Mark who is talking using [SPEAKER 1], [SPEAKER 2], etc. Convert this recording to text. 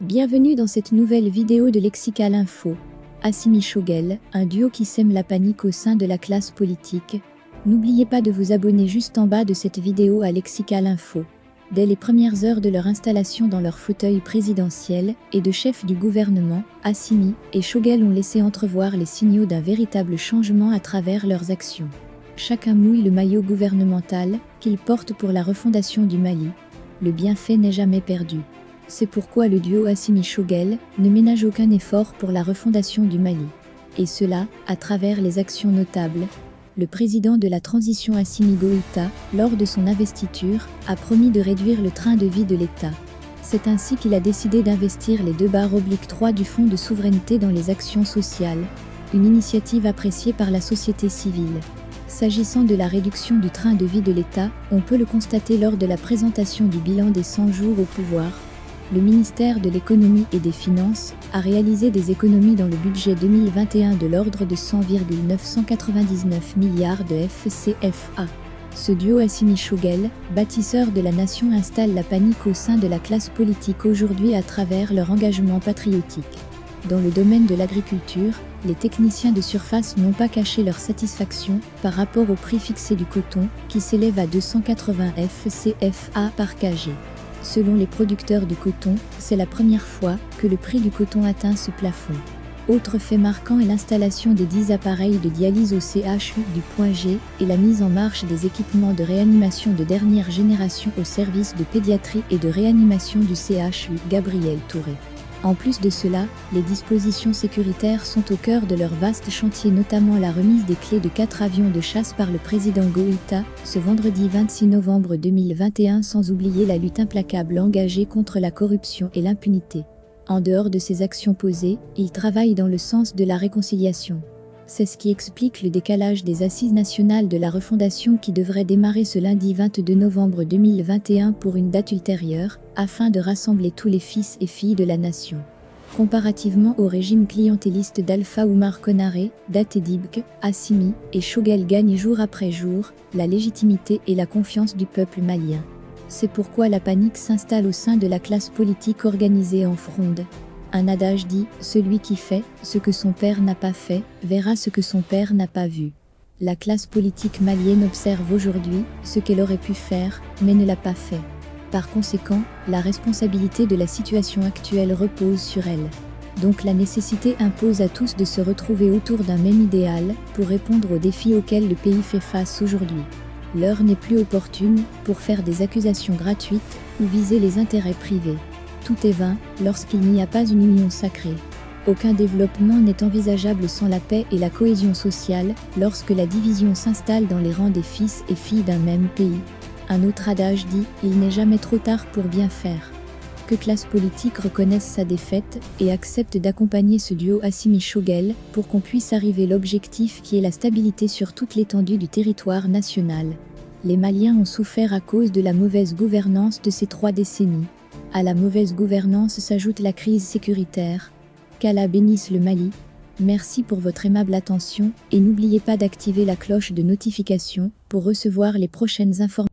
[SPEAKER 1] Bienvenue dans cette nouvelle vidéo de Lexical Info. Assimi Shogel, un duo qui sème la panique au sein de la classe politique. N'oubliez pas de vous abonner juste en bas de cette vidéo à Lexical Info. Dès les premières heures de leur installation dans leur fauteuil présidentiel et de chef du gouvernement, Assimi et Shogel ont laissé entrevoir les signaux d'un véritable changement à travers leurs actions. Chacun mouille le maillot gouvernemental qu'ils portent pour la refondation du Mali. Le bienfait n'est jamais perdu. C'est pourquoi le duo Assimi-Shogel ne ménage aucun effort pour la refondation du Mali. Et cela, à travers les actions notables. Le président de la transition Assimi Goïta, lors de son investiture, a promis de réduire le train de vie de l'État. C'est ainsi qu'il a décidé d'investir les 2/3 du Fonds de souveraineté dans les actions sociales, une initiative appréciée par la société civile. S'agissant de la réduction du train de vie de l'État, on peut le constater lors de la présentation du bilan des 100 jours au pouvoir. Le ministère de l'économie et des finances a réalisé des économies dans le budget 2021 de l'ordre de 100,999 milliards de FCFA. Ce duo Assimi-Shogel, bâtisseur de la nation, installe la panique au sein de la classe politique aujourd'hui à travers leur engagement patriotique. Dans le domaine de l'agriculture, les techniciens de surface n'ont pas caché leur satisfaction par rapport au prix fixé du coton, qui s'élève à 280 FCFA par kg. Selon les producteurs de coton, c'est la première fois que le prix du coton atteint ce plafond. Autre fait marquant est l'installation des 10 appareils de dialyse au CHU du Point G et la mise en marche des équipements de réanimation de dernière génération au service de pédiatrie et de réanimation du CHU Gabriel Touré. En plus de cela, les dispositions sécuritaires sont au cœur de leur vaste chantier, notamment la remise des clés de 4 avions de chasse par le président Goïta, ce vendredi 26 novembre 2021, sans oublier la lutte implacable engagée contre la corruption et l'impunité. En dehors de ces actions posées, ils travaillent dans le sens de la réconciliation. C'est ce qui explique le décalage des assises nationales de la refondation qui devraient démarrer ce lundi 22 novembre 2021 pour une date ultérieure, afin de rassembler tous les fils et filles de la nation. Comparativement au régime clientéliste d'Alpha Oumar Konaré, Date Dibk, Assimi et Shogel gagnent jour après jour la légitimité et la confiance du peuple malien. C'est pourquoi la panique s'installe au sein de la classe politique organisée en fronde. Un adage dit « Celui qui fait ce que son père n'a pas fait, verra ce que son père n'a pas vu ». La classe politique malienne observe aujourd'hui ce qu'elle aurait pu faire, mais ne l'a pas fait. Par conséquent, la responsabilité de la situation actuelle repose sur elle. Donc la nécessité impose à tous de se retrouver autour d'un même idéal pour répondre aux défis auxquels le pays fait face aujourd'hui. L'heure n'est plus opportune pour faire des accusations gratuites ou viser les intérêts privés. Tout est vain lorsqu'il n'y a pas une union sacrée. Aucun développement n'est envisageable sans la paix et la cohésion sociale lorsque la division s'installe dans les rangs des fils et filles d'un même pays. Un autre adage dit « Il n'est jamais trop tard pour bien faire ». Que classe politique reconnaisse sa défaite et accepte d'accompagner ce duo Assimi-Shogel pour qu'on puisse arriver à l'objectif qui est la stabilité sur toute l'étendue du territoire national. Les Maliens ont souffert à cause de la mauvaise gouvernance de ces 3 décennies. À la mauvaise gouvernance s'ajoute la crise sécuritaire. Qu'Allah bénisse le Mali. Merci pour votre aimable attention et n'oubliez pas d'activer la cloche de notification pour recevoir les prochaines informations.